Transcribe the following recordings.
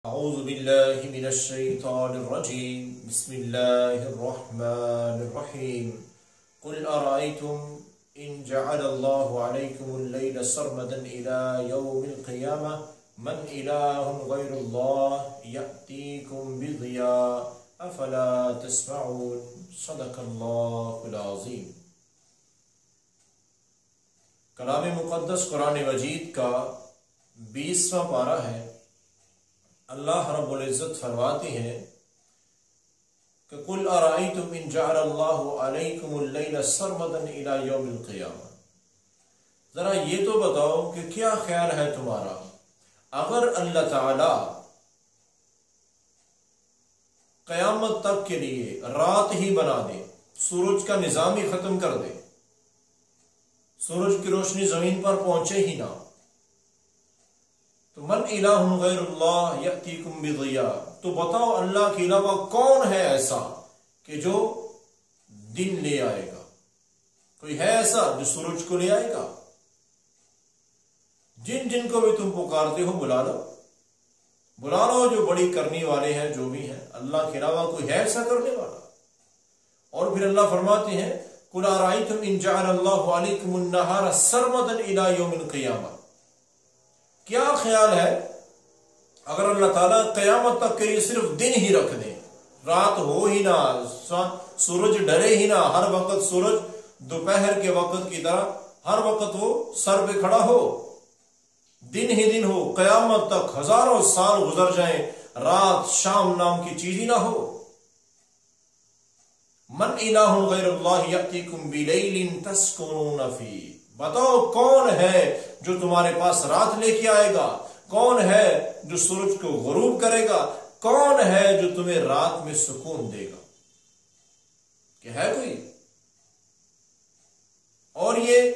أعوذ بالله من الشيطان الرجيم بسم الله الرحمن الرحيم قل أرأيتم إن جعل الله عليكم الليل سرمدا إلى يوم القيامة من إله غير الله يأتيكم بضياء أفلا تسمعون صدق الله العظيم۔ کلام مقدس قرآن مجید کا 20واں پارہ ہے۔ اللہ رب العزت فرماتے ہیں کہ قل ارائیتم ان جعل اللہ علیکم اللیل سرمدا الی یوم القیامہ، ذرا یہ تو بتاؤ کہ کیا خیال ہے تمہارا اگر اللہ تعالی قیامت تک کے لیے رات ہی بنا دے، سورج کا نظام ہی ختم کر دے، سورج کی روشنی زمین پر پہنچے ہی نہ، تو من الہ غیر اللہ یأتیکم بضیاء، تو بتاؤ اللہ کے علاوہ کون ہے ایسا کہ جو دن لے آئے گا؟ کوئی ہے ایسا جو سورج کو لے آئے گا؟ جن کو بھی تم پکارتے ہو بلا لو جو بڑی کرنے والے ہیں، جو بھی ہیں، اللہ کے علاوہ کوئی ہے ایسا کرنے والا؟ اور پھر اللہ فرماتے ہیں قل ارائیتم ان جعل اللہ علیکم النہار سرمدا الی یوم القیامہ، کیا خیال ہے اگر اللہ تعالیٰ قیامت تک کے لیے صرف دن ہی رکھ دیں، رات ہو ہی نہ، سورج ڈرے ہی نہ، ہر وقت سورج دوپہر کے وقت کی طرح ہر وقت وہ سر پہ کھڑا ہو، دن ہی دن ہو، قیامت تک ہزاروں سال گزر جائیں، رات شام نام کی چیز ہی نہ ہو؟ من الہ غیر اللہ یأتیکم بلیل تسکنون فیہ، بتاؤ کون ہے جو تمہارے پاس رات لے کے آئے گا؟ کون ہے جو سورج کو غروب کرے گا؟ کون ہے جو تمہیں رات میں سکون دے گا؟ کہ ہے کوئی؟ اور یہ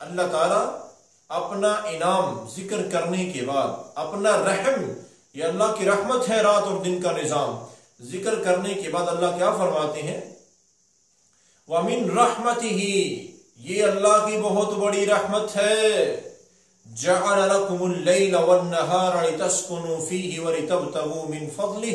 اللہ تعالی اپنا انعام ذکر کرنے کے بعد، اپنا رحم، یہ اللہ کی رحمت ہے رات اور دن کا نظام ذکر کرنے کے بعد اللہ کیا فرماتے ہیں؟ وَمِن رَحْمَتِهِ، یہ اللہ کی بہت بڑی رحمت ہے، جَعَلَ لَكُمُ اللَّيْلَ وَالنَّهَارَ لِتَسْكُنُوا فِيهِ وَلِتَبْتَغُوا مِن فَضْلِهِ،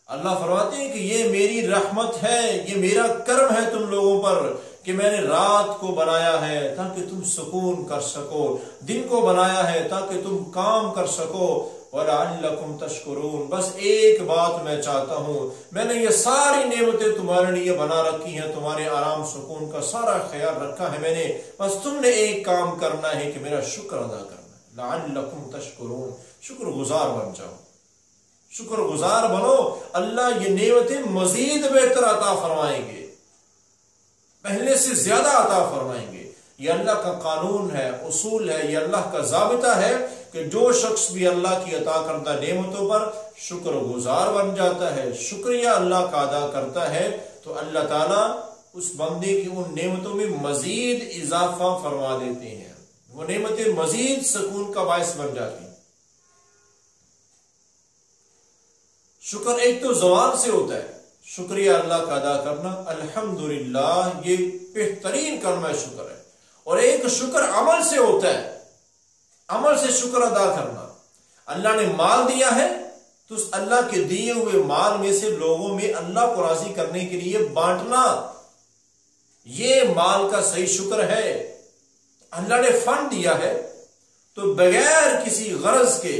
اللہ فرماتے ہیں کہ یہ میری رحمت ہے، یہ میرا کرم ہے تم لوگوں پر کہ میں نے رات کو بنایا ہے تاکہ تم سکون کر سکو، دن کو بنایا ہے تاکہ تم کام کر سکو، وَلَعَلَّكُمْ تَشْكُرُونَ، بس ایک بات میں چاہتا ہوں، میں نے یہ ساری نعمتیں تمہارے لیے بنا رکھی ہیں، تمہارے آرام سکون کا سارا خیال رکھا ہے میں نے، بس تم نے ایک کام کرنا ہے کہ میرا شکر ادا کرنا ہے، لَعَلَّكُمْ تَشْكُرُونَ، شکر گزار بن جاؤ، شکر گزار بنو، اللہ یہ نعمتیں مزید بہتر عطا فرمائیں گے، پہلے سے زیادہ عطا فرمائیں گے۔ یہ اللہ کا قانون ہے، اصول ہے، یہ اللہ کا ضابطہ ہے کہ جو شخص بھی اللہ کی عطا کردہ نعمتوں پر شکر گزار بن جاتا ہے، شکریہ اللہ کا ادا کرتا ہے، تو اللہ تعالیٰ اس بندے کی ان نعمتوں میں مزید اضافہ فرما دیتے ہیں، وہ نعمتیں مزید سکون کا باعث بن جاتی ہیں۔ شکر ایک تو زبان سے ہوتا ہے، شکریہ اللہ کا ادا کرنا، الحمدللہ، یہ بہترین کلمہ شکر ہے، اور ایک شکر عمل سے ہوتا ہے، عمل سے شکر ادا کرنا۔ اللہ نے مال دیا ہے تو اس اللہ کے دیے ہوئے مال میں سے لوگوں میں اللہ کو راضی کرنے کے لیے بانٹنا، یہ مال کا صحیح شکر ہے۔ اللہ نے فن دیا ہے تو بغیر کسی غرض کے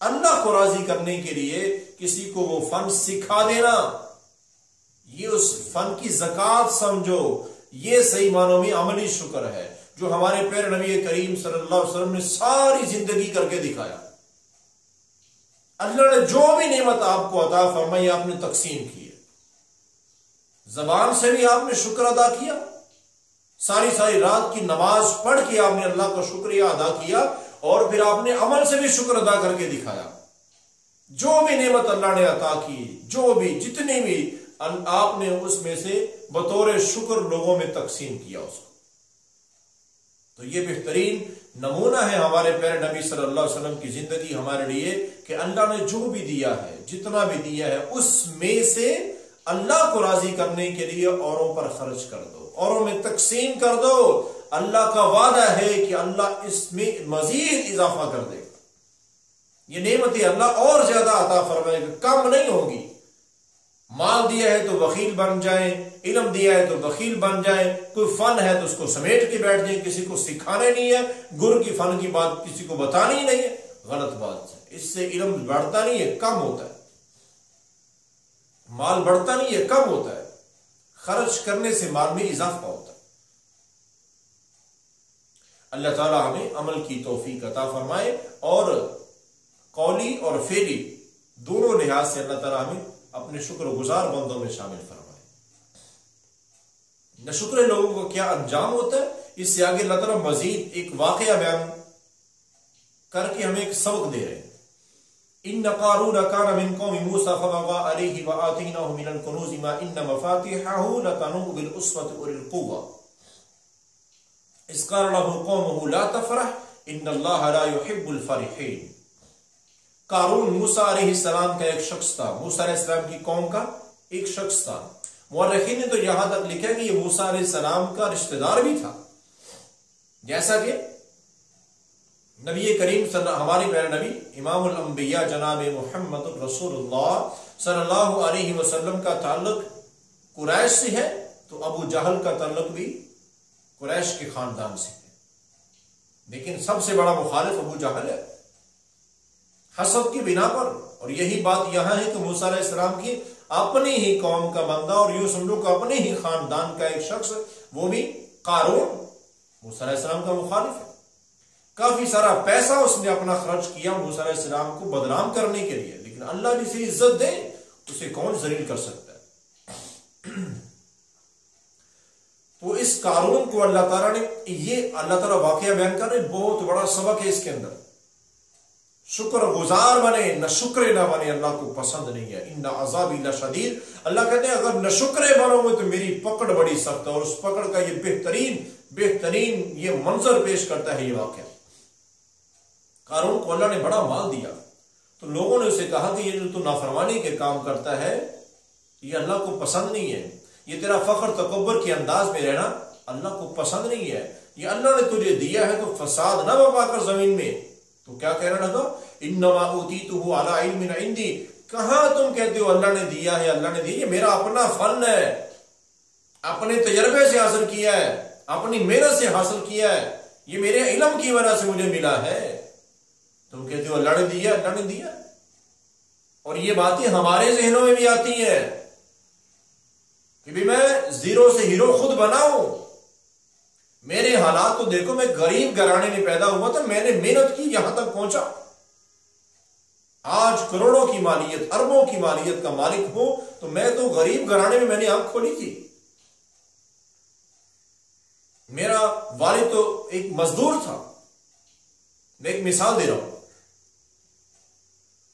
اللہ کو راضی کرنے کے لیے کسی کو وہ فن سکھا دینا، یہ اس فن کی زکوٰۃ سمجھو، یہ صحیح معنوں میں عملی شکر ہے، جو ہمارے پیارے نبی کریم صلی اللہ علیہ وسلم نے ساری زندگی کر کے دکھایا۔ اللہ نے جو بھی نعمت آپ کو عطا فرمائی آپ نے تقسیم کی ہے، زبان سے بھی آپ نے شکر ادا کیا، ساری رات کی نماز پڑھ کے آپ نے اللہ کا شکریہ ادا کیا، اور پھر آپ نے عمل سے بھی شکر ادا کر کے دکھایا۔ جو بھی نعمت اللہ نے عطا کی، جو بھی جتنی بھی آپ نے اس میں سے بطور شکر لوگوں میں تقسیم کیا اس کو۔ تو یہ بہترین نمونہ ہے ہمارے پیارے نبی صلی اللہ علیہ وسلم کی زندگی ہمارے لیے کہ اللہ نے جو بھی دیا ہے، جتنا بھی دیا ہے، اس میں سے اللہ کو راضی کرنے کے لیے اوروں پر خرچ کر دو، اوروں میں تقسیم کر دو۔ اللہ کا وعدہ ہے کہ اللہ اس میں مزید اضافہ کر دے گا۔ یہ نعمتیں اللہ اور زیادہ عطا فرمائے گا، کم نہیں ہوگی۔ مال دیا ہے تو بخیل بن جائیں، علم دیا ہے تو بخیل بن جائیں، کوئی فن ہے تو اس کو سمیٹ کے بیٹھ جائیں، کسی کو سکھانے نہیں ہے، گر کی فن کی بات کسی کو بتانی نہیں ہے، غلط بات ہے۔ اس سے علم بڑھتا نہیں ہے، کم ہوتا ہے، مال بڑھتا نہیں ہے، کم ہوتا ہے، خرچ کرنے سے مال میں اضافہ ہوتا ہے۔ اللہ تعالی ہمیں عمل کی توفیق عطا فرمائے، اور قولی اور فعلی دونوں لحاظ سے اللہ تعالی ہمیں اپنے شکر گزار بندوں میں شامل فرمائے۔ ناشکر لوگوں کو کیا انجام ہوتا ہے، اس سے آگے اللہ تعالی مزید ایک واقعہ بیان کر کے ہمیں ایک سبق دے رہے ہیں۔ ان قارون کان من قوم موسى فبغى عليه وآتيناه من الكنوز ما ان مفاتيحه لتنوء بالعصبة اولي القوة اذ قال له قومه لا تفرح ان الله لا يحب الفرحين۔ قارون موسیٰ علیہ السلام کا ایک شخص تھا، موسیٰ علیہ السلام کی قوم کا ایک شخص تھا۔ مورخین نے تو یہاں تک لکھا کہ یہ موسیٰ علیہ السلام کا رشتہ دار بھی تھا، جیسا کہ نبی کریم ہمارے پیارے نبی امام الانبیاء جناب محمد رسول اللہ صلی اللہ علیہ وسلم کا تعلق قریش سے ہے، تو ابو جہل کا تعلق بھی قریش کے خاندان سے ہے، لیکن سب سے بڑا مخالف ابو جہل ہے حسد کی بنا پر۔ اور یہی بات یہاں ہے کہ موسیٰ علیہ السلام کی اپنی ہی قوم کا بندہ، اور یوں سمجھو کہ اپنے ہی خاندان کا ایک شخص، وہ بھی قارون، موسیٰ علیہ السلام کا مخالف ہے۔ کافی سارا پیسہ اس نے اپنا خرچ کیا موسیٰ علیہ السلام کو بدنام کرنے کے لیے، لیکن اللہ جسے عزت دے اسے کون ذلیل کر سکتا ہے؟ تو اس قارون کو اللہ تعالیٰ نے، یہ اللہ تعالیٰ واقعہ بیان کر رہے، بہت بڑا سبق ہے اس کے اندر۔ شکر گزار بنے، نہ شکرے نہ بنے، اللہ کو پسند نہیں ہے۔ ان عذابی لشدید، اللہ کہتے ہیں اگر نہ شکرے بنو گے تو میری پکڑ بڑی سخت ہے، اور اس پکڑ کا یہ بہترین یہ منظر پیش کرتا ہے یہ واقعہ۔ قارون کو اللہ نے بڑا مال دیا، تو لوگوں نے اسے کہا کہ یہ جو تو نافرمانی کے کام کرتا ہے یہ اللہ کو پسند نہیں ہے، یہ تیرا فخر تکبر کے انداز میں رہنا اللہ کو پسند نہیں ہے، یہ اللہ نے تجھے دیا ہے تو فساد نہ بپا کر زمین میں۔ تو کیا کہنا لگا؟ انما اوتیتہ علی علم عندی، کہاں تم کہتے ہو اللہ نے دیا ہے، اللہ نے دیا، یہ میرا اپنا فن ہے، اپنے تجربے سے حاصل کیا ہے، اپنی محنت سے حاصل کیا ہے، یہ میرے علم کی وجہ سے مجھے ملا ہے۔ تم کہتے ہو اللہ نے دیا، اللہ نے دیا، اور یہ باتیں ہمارے ذہنوں میں بھی آتی ہیں کہ بھی میں زیرو سے ہیرو خود بناؤں، میرے حالات تو دیکھو، میں غریب گھرانے میں پیدا ہوا تھا، میں نے محنت کی، یہاں تک پہنچا، آج کروڑوں کی مالیت، اربوں کی مالیت کا مالک ہوں، تو میں تو غریب گھرانے میں نے آنکھ کھولی تھی، میرا والد تو ایک مزدور تھا، میں ایک مثال دے رہا ہوں۔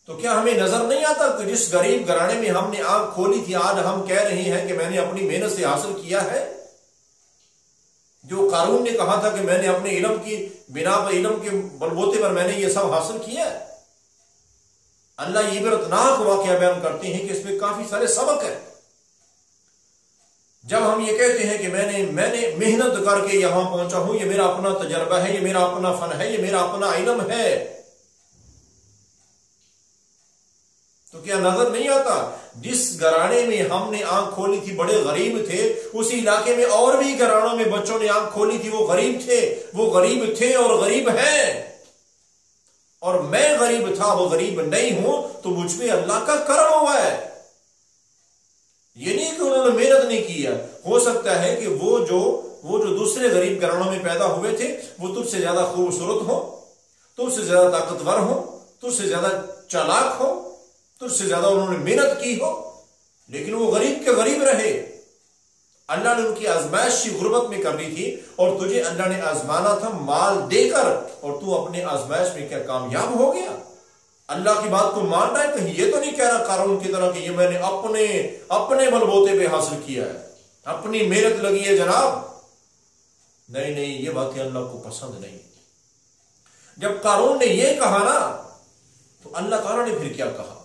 تو کیا ہمیں نظر نہیں آتا کہ جس غریب گھرانے میں ہم نے آنکھ کھولی تھی، آج ہم کہہ رہے ہیں کہ میں نے اپنی محنت سے حاصل کیا ہے؟ جو قارون نے کہا تھا کہ میں نے اپنے علم کی بنا پر، علم کے بلبوتے پر میں نے یہ سب حاصل کیا ہے۔ اللہ یہ عبرتناک واقعہ بیان کرتے ہیں کہ اس میں کافی سارے سبق ہیں۔ جب ہم یہ کہتے ہیں کہ میں نے محنت کر کے یہاں پہنچا ہوں، یہ میرا اپنا تجربہ ہے، یہ میرا اپنا فن ہے، یہ میرا اپنا علم ہے، تو کیا نظر نہیں آتا جس گھرانے میں ہم نے آنکھ کھولی تھی بڑے غریب تھے، اسی علاقے میں اور بھی گھرانوں میں بچوں نے آنکھ کھولی تھی، وہ غریب تھے، وہ غریب تھے اور غریب ہیں، اور میں غریب تھا، وہ غریب نہیں ہوں، تو مجھ پہ اللہ کا کرم ہوا ہے۔ یہ نہیں کہ انہوں نے محنت نہیں کی ہے، ہو سکتا ہے کہ وہ جو دوسرے غریب گھرانوں میں پیدا ہوئے تھے وہ تجھ سے زیادہ خوبصورت ہو، تجھ سے زیادہ طاقتور ہو، تجھ سے زیادہ چالاک ہو، تجھ سے زیادہ انہوں نے محنت کی ہو، لیکن وہ غریب کے غریب رہے۔ اللہ نے ان کی آزمائش کی غربت میں کرنی تھی، اور تجھے اللہ نے آزمانا تھا مال دے کر، اور تو اپنے آزمائش میں کیا کامیاب ہو گیا؟ اللہ کی بات کو مان رہا ہے؟ کہیں یہ تو نہیں کہہ رہا قارون کی طرح کہ یہ میں نے اپنے بلبوتے پہ حاصل کیا ہے، اپنی محنت لگی ہے جناب؟ نہیں، یہ باتیں اللہ کو پسند نہیں۔ جب قارون نے یہ کہا نا، تو اللہ تعالیٰ نے پھر کیا کہا؟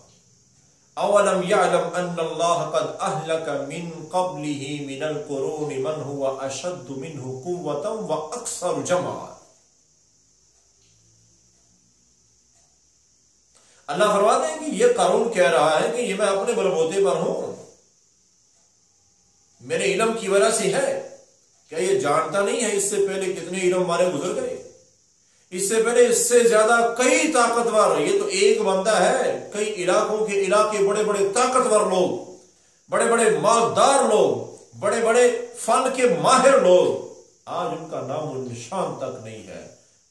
اولم یعلم ان اللہ قد اہلک من قبلہ من القرون من هو اشد منہ قوة واکثر جمعا۔ اللہ فرماتے ہیں کہ یہ قارون کہہ رہا ہے کہ یہ میں اپنے بلبوتے پر ہوں، میرے علم کی وجہ سے ہے. کیا یہ جانتا نہیں ہے اس سے پہلے کتنے علم والے گزر گئے، اس سے پہلے اس سے زیادہ کئی طاقتور، یہ تو ایک بندہ ہے، کئی علاقوں کے علاقے بڑے بڑے طاقتور لوگ، بڑے بڑے مالدار لوگ، بڑے بڑے فن کے ماہر لوگ، آج ان کا نام و نشان تک نہیں ہے.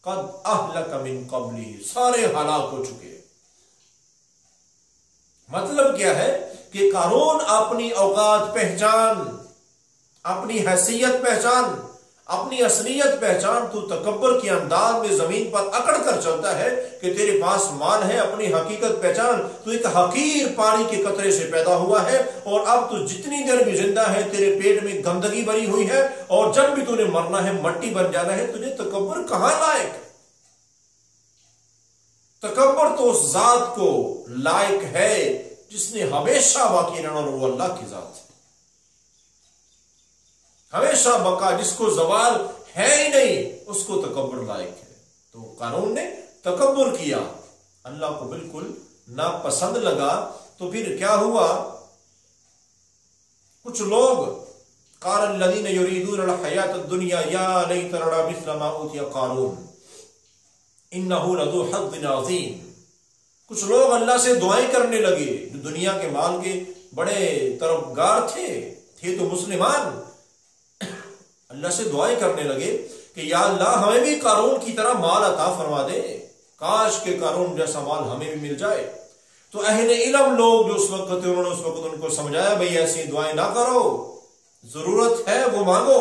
قد اہلک من قبلی، سارے ہلاک ہو چکے. مطلب کیا ہے کہ قارون اپنی اوقات پہچان، اپنی حیثیت پہچان، اپنی اصلیت پہچان. تو تکبر کے انداز میں زمین پر اکڑ کر چلتا ہے کہ تیرے پاس مال ہے، اپنی حقیقت پہچان. تو ایک حقیر پانی کے قطرے سے پیدا ہوا ہے، اور اب تو جتنی دیر بھی زندہ ہے تیرے پیٹ میں گندگی بھری ہوئی ہے، اور جب بھی تو نے مرنا ہے مٹی بن جانا ہے. تجھے تکبر کہاں لائق؟ تکبر تو اس ذات کو لائق ہے جس نے ہمیشہ باقی رہنا، اور وہ اللہ کی ذات ہے، ہمیشہ بقا، جس کو زوال ہے ہی نہیں، اس کو تکبر لائق ہے. تو قارون نے تکبر کیا، اللہ کو بالکل ناپسند لگا. تو پھر کیا ہوا؟ کچھ لوگ قال الذین یریدون الحیاۃ الدنیا یا لیت لنا مثل ما اوتی قارون انہ لذو حظ عظیم. کچھ لوگ اللہ سے دعائیں کرنے لگے جو دنیا کے مال کے بڑے طلبگار تھے تو مسلمان، اللہ سے دعائیں کرنے لگے کہ یا اللہ ہمیں بھی قارون کی طرح مال عطا فرما دے، کاش کہ قارون جیسا مال ہمیں بھی مل جائے. تو اہل علم لوگ جو اس وقت تھے، انہوں نے اس وقت ان کو سمجھایا بھئی ایسی دعائیں نہ کرو، ضرورت ہے وہ مانگو،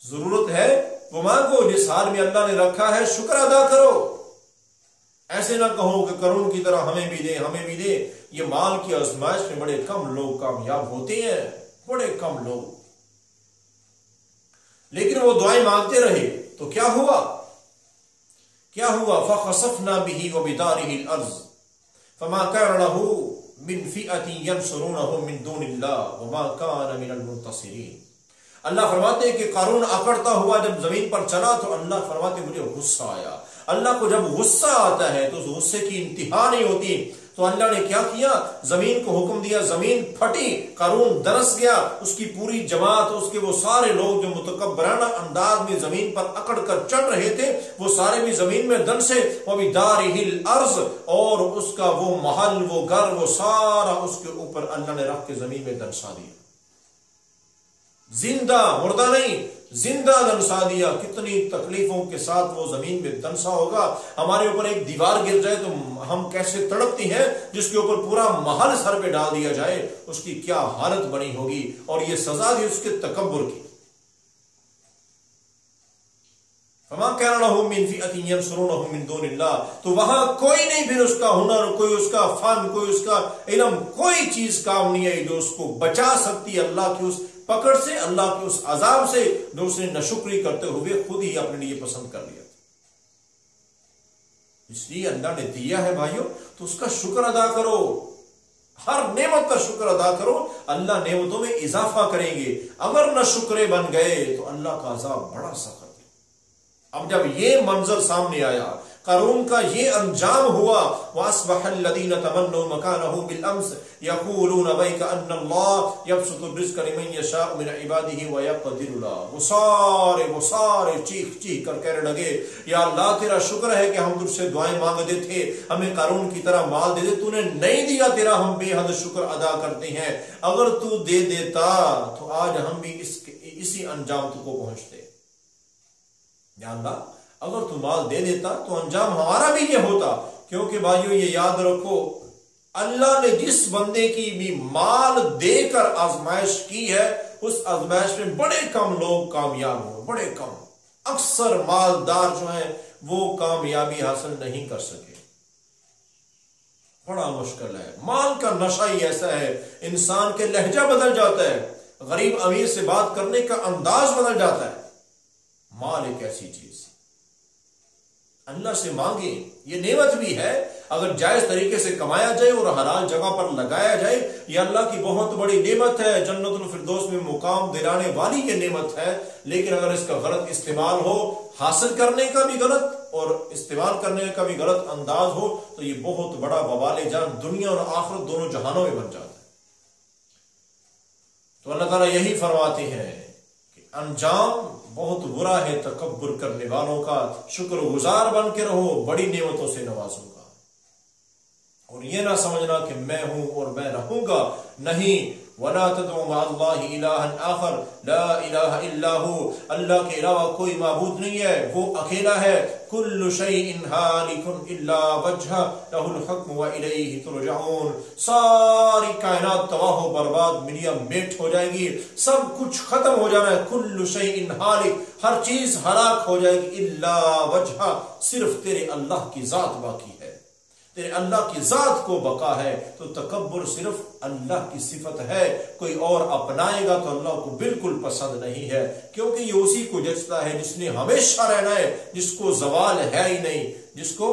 ضرورت ہے وہ مانگو، جس حال میں اللہ نے رکھا ہے شکر ادا کرو. ایسے نہ کہو کہ قارون کی طرح ہمیں بھی دے، ہمیں بھی دے. یہ مال کی آزمائش میں بڑے کم لوگ کامیاب ہوتے ہیں، بڑے کم لوگ. لیکن وہ دعائیں مانگتے رہے تو کیا ہوا؟ فَخَسَفْنَا بِهِ وَبِدَارِهِ الْأَرْضِ فَمَا كَانَ لَهُ مِنْ فِئَةٍ يَنْصُرُونَهُ مِنْ دُونِ اللَّهِ وَمَا كَانَ مِنَ الْمُنْتَصِرِينَ. اللہ فرماتے ہیں کہ قارون اکڑتا ہوا جب زمین پر چلا تو اللہ فرماتے مجھے غصہ آیا. اللہ کو جب غصہ آتا ہے تو اس غصے کی انتہا نہیں ہوتی. تو اللہ نے کیا کیا؟ زمین کو حکم دیا، زمین پھٹی، قارون درس گیا، اس کی پوری جماعت، اس کے وہ سارے لوگ جو متکبرانہ انداز میں زمین پر اکڑ کر چڑھ رہے تھے، وہ سارے بھی زمین میں دنسے. وَبِدَارِهِ الْأَرْضِ، اور اس کا وہ محل، وہ گھر، وہ سارا اس کے اوپر اللہ نے رکھ کے زمین میں دنسا دیا. زندہ، مردہ نہیں، زندہ دنسا دیا. کتنی تکلیفوں کے ساتھ وہ زمین میں دنسا ہوگا. ہمارے اوپر ایک دیوار گر جائے تو ہم کیسے تڑپتی ہیں، جس کے اوپر پورا محل سر پہ ڈال دیا جائے اس کی کیا حالت بنی ہوگی. اور یہ سزا تھی اس کے تکبر کی. فَمَا كَانَ لَهُ مِنْ فِئَةٍ يَنْصُرُونَهُ مِنْ دُونِ اللَّهِ. تو وہاں کوئی نہیں، پھر اس کا ہنر، کوئی اس کا فن، کوئی اس کا علم، کوئی چیز کام نہیں آئی جو اس کو بچا سکتی ہے اللہ کی اس پکڑ سے، اللہ کے اس عذاب سے جو اس نے ناشکری کرتے ہوئے خود ہی اپنے لیے پسند کر لیا. اس لیے اللہ نے دیا ہے بھائیوں تو اس کا شکر ادا کرو، ہر نعمت کا شکر ادا کرو، اللہ نعمتوں میں اضافہ کریں گے. اگر نہ شکرے بن گئے تو اللہ کا عذاب بڑا سخت ہے. اب جب یہ منظر سامنے آیا، قارون کا یہ انجام ہوا، وَأَصْبَحَ الَّذِينَ تَمَنَّوْا مَكَانَهُ بِالْأَمْسِ يَقُولُونَ وَيْكَ أَنَّ اللَّهَ يَبْسُطُ الرِّزْقَ لِمَن يَشَاءُ مِنْ عِبَادِهِ وَيَقْدِرُ لَهُ. وہ سارے چیخ کر کہنے لگے یا اللہ تیرا شکر ہے کہ ہم تجھ سے دعائیں مانگتے تھے، ہمیں قارون کی طرح مال دے دے، تو نے نہیں دیا، تیرا ہم بے حد شکر ادا کرتے ہیں. اگر تو دے دیتا تو آج ہم بھی اسی انجام کو پہنچتے. یا اللہ اگر تو مال دے دیتا تو انجام ہمارا بھی یہ ہوتا. کیونکہ بھائیو یہ یاد رکھو، اللہ نے جس بندے کی بھی مال دے کر آزمائش کی ہے، اس آزمائش میں بڑے کم لوگ کامیاب ہو، بڑے کم. اکثر مالدار جو ہیں وہ کامیابی حاصل نہیں کر سکے. بڑا مشکل ہے. مال کا نشہ ہی ایسا ہے، انسان کے لہجہ بدل جاتا ہے، غریب امیر سے بات کرنے کا انداز بدل جاتا ہے. مال ایک ایسی چیز، اللہ سے مانگے، یہ نعمت بھی ہے. اگر جائز طریقے سے کمایا جائے اور حلال جگہ پر لگایا جائے، یہ اللہ کی بہت بڑی نعمت ہے، جنت الفردوس میں مقام دلانے والی یہ نعمت ہے. لیکن اگر اس کا غلط استعمال ہو، حاصل کرنے کا بھی غلط اور استعمال کرنے کا بھی غلط انداز ہو تو یہ بہت بڑا وبال جان دنیا اور آخرت دونوں جہانوں میں بن جاتا ہے۔ تو اللہ تعالیٰ یہی فرماتے ہیں کہ انجام بہت برا ہے تکبر کرنے والوں کا، شکر گزار بن کے رہو بڑی نعمتوں سے نوازوں گا، اور یہ نہ سمجھنا کہ میں ہوں اور میں رہوں گا، نہیں۔ وَلَا تَدْعُوا مَعَ اللَّهِ إِلَٰهًا آخر، لا الہ الا ہو، اللہ کے علاوہ کوئی معبود نہیں ہے، وہ اکیلا ہے۔ كُلُّ شَيْءٍ هَالِكٌ إِلَّا وَجْهَهُ لَهُ الْحُكْمُ وَإِلَيْهِ تُرْجَعُونَ، ساری کائنات تباہ و برباد ملیا میٹ ہو جائے گی، سب کچھ ختم ہو جانا ہے۔ كُلُّ شَيْءٍ هَالِكٌ، ہر چیز ہلاک ہو جائے گی، إِلَّا وَجْهَهُ، صرف تیرے اللہ کی ذات باقی ہے، تیرے اللہ کی ذات کو بقا ہے۔ تو تکبر صرف اللہ کی صفت ہے، کوئی اور اپنائے گا تو اللہ کو بالکل پسند نہیں ہے، کیونکہ یہ اسی کو جچتا ہے جس نے ہمیشہ رہنا ہے، جس کو زوال ہے ہی نہیں، جس کو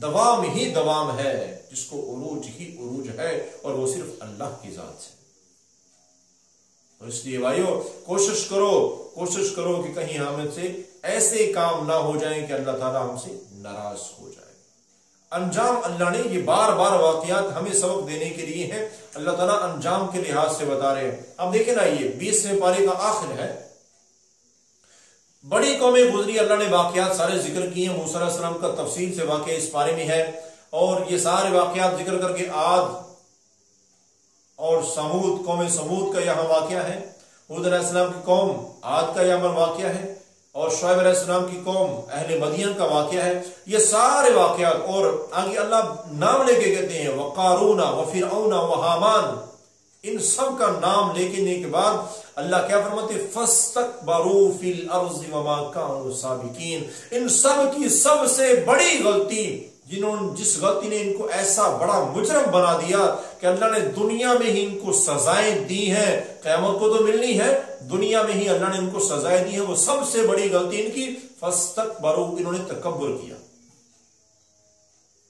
دوام ہی دوام ہے، جس کو عروج ہی عروج ہے، اور وہ صرف اللہ کی ذات ہے۔ اور اس لیے بھائیو کوشش کرو کہ کہیں ہم سے ایسے کام نہ ہو جائیں کہ اللہ تعالیٰ ہم سے ناراض ہو جائے۔ انجام اللہ نے یہ بار بار واقعات ہمیں سبق دینے کے لیے ہیں، اللہ تعالیٰ انجام کے لحاظ سے بتا رہے ہیں۔ اب دیکھیں نا، یہ 20ویں پارے کا آخر ہے، بڑی قومیں گزری، اللہ نے واقعات سارے ذکر کیے ہیں، موسیٰ علیہ السلام کا تفصیل سے واقعہ اس پارے میں ہے، اور یہ سارے واقعات ذکر کر کے عاد اور سمود، قوم سمود کا یہاں واقعہ ہے، ہود علیہ السلام کی قوم عاد کا یہاں پر واقعہ ہے، اور شعیب علیہ السلام کی قوم اہل مدین کا واقعہ ہے۔ یہ سارے واقعات، اور آگے اللہ نام لے کے کہتے ہیں وقارون وفرعون وحامان، ان سب کا نام لینے کے بعد اللہ کیا فرماتے ہیں؟ فاستکبروا فی الارض وما کانوا سابقین، ان سب کی سب سے بڑی غلطی، جس غلطی نے ان کو ایسا بڑا مجرم بنا دیا کہ اللہ نے دنیا میں ہی ان کو سزائیں دی ہیں، قیامت کو تو ملنی ہے، دنیا میں ہی اللہ نے ان کو سزائیں دی ہیں، وہ سب سے بڑی غلطی ان کی فاستکبروا، انہوں نے تکبر کیا۔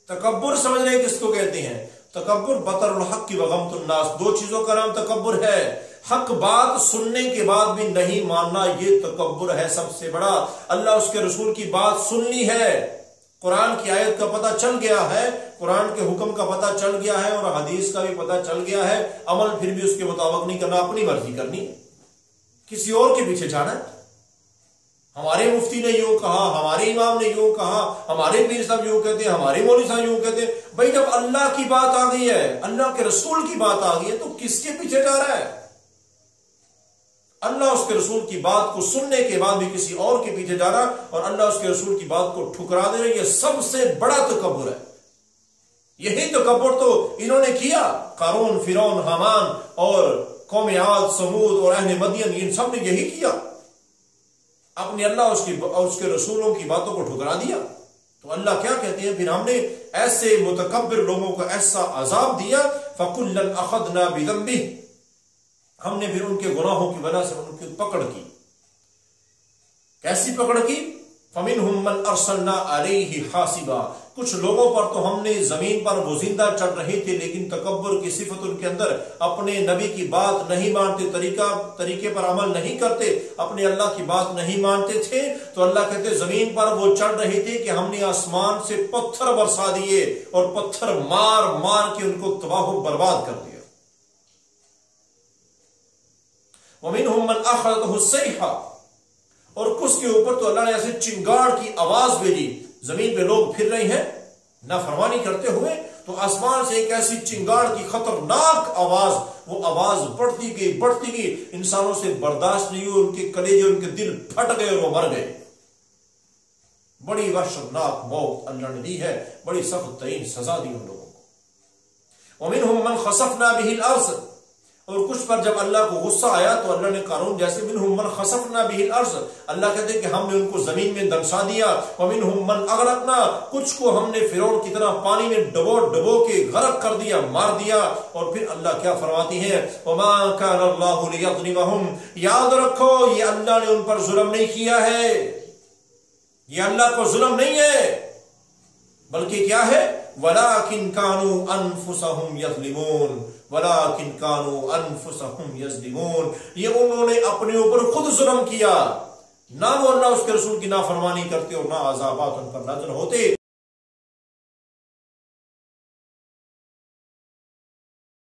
تکبر سمجھ رہے کس کو کہتے ہیں؟ تکبر بطر الحق وغمط الناس، دو چیزوں کا نام تکبر ہے۔ حق بات سننے کے بعد بھی نہیں ماننا، یہ تکبر ہے سب سے بڑا۔ اللہ اس کے رسول کی بات سن لی ہے، قرآن کی آیت کا پتہ چل گیا ہے، قرآن کے حکم کا پتہ چل گیا ہے، اور حدیث کا بھی پتہ چل گیا ہے، عمل پھر بھی اس کے مطابق نہیں کرنا، اپنی مرضی کرنی، کسی اور کے پیچھے جانا ہے۔ ہمارے مفتی نے یوں کہا، ہمارے امام نے یوں کہا، ہمارے پیر صاحب یوں کہتے ہیں، ہمارے مولوی صاحب یوں کہتے ہیں۔ بھائی جب اللہ کی بات آ گئی ہے، اللہ کے رسول کی بات آ گئی ہے، تو کس کے پیچھے جا رہا ہے؟ اللہ اس کے رسول کی بات کو سننے کے بعد بھی کسی اور کے پیچھے جا رہا، اور اللہ اس کے رسول کی بات کو ٹھکرا دے رہا، یہ سب سے بڑا تکبر ہے۔ یہی تکبر تو انہوں نے کیا، قارون، فرعون، حامان اور قوم عاد، سمود اور اہل مدین، ان سب نے یہی کیا، اپنے اللہ اس کے رسولوں کی باتوں کو ٹھکرا دیا۔ تو اللہ کیا کہتے ہیں؟ پھر ہم نے ایسے متکبر لوگوں کو ایسا عذاب دیا، فَكُلًّا أَخَذْنَا بِذَنبِهِ، ہم نے پھر ان کے گناہوں کی وجہ سے ان کی پکڑ کی۔ کیسی پکڑ کی؟ فَمِنْهُمْ مَنْ أَرْسَلْنَا عَلَيْهِ حَاسِبًا، کچھ لوگوں پر تو ہم نے زمین پر وہ زندہ چل رہے تھے، لیکن تکبر کی صفت ان کے اندر، اپنے نبی کی بات نہیں مانتے، طریقے پر عمل نہیں کرتے، اپنے اللہ کی بات نہیں مانتے تھے، تو اللہ کہتے زمین پر وہ چل رہے تھے کہ ہم نے آسمان سے پتھر برسا دیے، اور پتھر مار مار کے ان کو تباہ و برباد کر دیا۔ وَمِنْهُمْ مَنْ أَخَذَتْهُ الصَّيْحَةُ، اور کچھ کے اوپر تو اللہ نے ایسے چنگاڑ کی آواز بھیجی، زمین پہ لوگ پھر رہے ہیں نافرمانی کرتے ہوئے، تو آسمان سے ایک ایسی چنگاڑ کی خطرناک آواز، وہ آواز بڑھتی گئی، انسانوں سے برداشت نہیں ہوئی، ان کے کلیجے، ان کے دل پھٹ گئے اور وہ مر گئے۔ بڑی وحشتناک موت اللہ نے دی ہے، بڑی سخت ترین سزا دی ان لوگوں کو۔ وَمِنْهُمْ مَنْ خَسَفْنَا بِهِ الْأَرْضَ، اور کچھ پر جب اللہ کو غصہ آیا تو اللہ نے قارون جیسے منہم من خسفنا به الارض، اللہ کہتے ہیں کہ ہم نے ان کو زمین میں دنسا دیا، ومنہم من اغرقنا، کچھ کو ہم نے فرعون کی طرح پانی میں ڈبو کے غرق کر دیا، مار دیا۔ اور پھر اللہ کیا فرماتی ہے؟ وما كان الله ليظلمهم، یاد رکھو یہ اللہ نے ان پر ظلم نہیں کیا ہے، یہ اللہ کو ظلم نہیں ہے، بلکہ کیا ہے؟ وَلَكِنْ كَانُوا أَنفُسَهُمْ يَظْلِمُونَ، وَلَكِنْ كَانُوا أَنفُسَهُمْ يَظْلِمُونَ، یہ انہوں نے اپنے اوپر خود ظلم کیا، نہ وہ اللہ اس کے رسول کی نافرمانی کرتے اور نہ عذابات ان پر نازل ہوتے